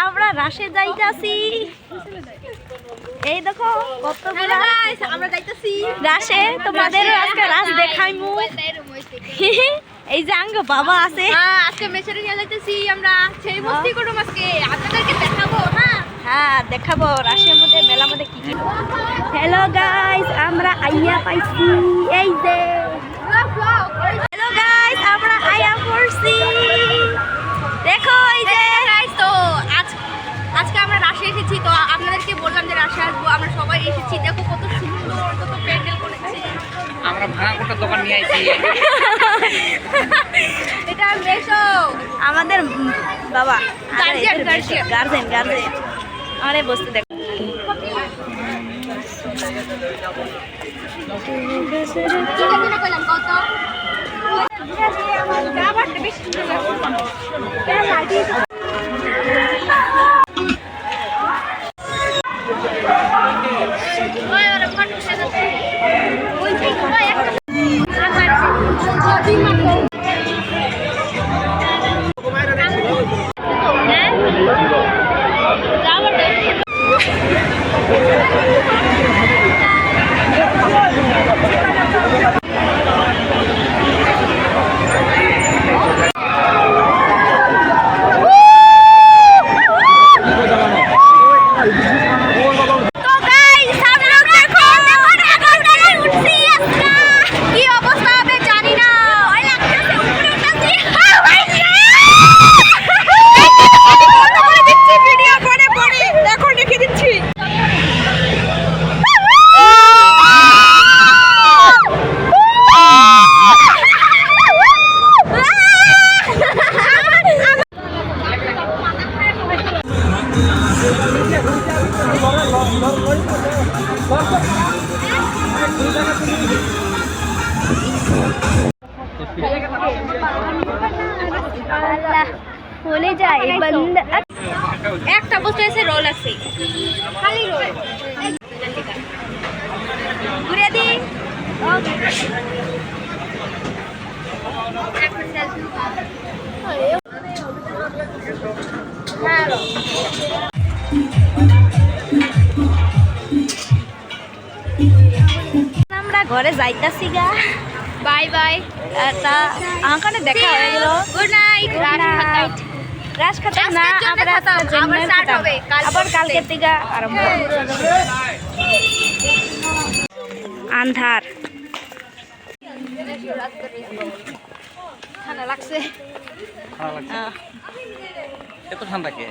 আমরা রাশে যাইতাছি। এই দেখো কতগুলো আমরা যাইতাছি রাশে, তোমাদের আজকে রাশ দেখাইমু। এই যে আঙ্গ বাবা আছে, আজকে মেশরে নিয়ে যাইতেছি আমরা, সেই মস্তি করব আজকে আপনাদেরকে দেখাবো। হ্যাঁ দেখাবো রাশের মধ্যে মেলা মধ্যে কি কি। হ্যালো গাইস, আমরা আইয়া পাইছি। এই যে হ্যালো গাইস, আমরা আইয়া পড়ছি। দেখো এই যে গাইস, তো আজকে আমরা রাশে এসেছি, তো আপনাদেরকে বললাম যে রাশে আসবো, আমরা সবাই এসেছি। দেখো কত সুন্দর, কত প্যান্ডেল করেছে। আমরা ভাঙা কোটা দোকান নিয়ে আইছি। এটা মেশো আমাদের বাবা গার্জিয়ান আরে বসতে দেখো। ভুলে যায় বন্ধ। একটা বস্তু আছে, রোল আছে, খালি রোল। ঘুরে দি আমরা ঘরে যাইতাছি গা। Bye bye. তা আমাকে দেখা হয়ে গেল। Good night. রাশ খাতাম না, আবার কালকে থেকে আরম্ভ। আন্ধার ঠান্ডা লাগছে। এত ঠান্ডা কে?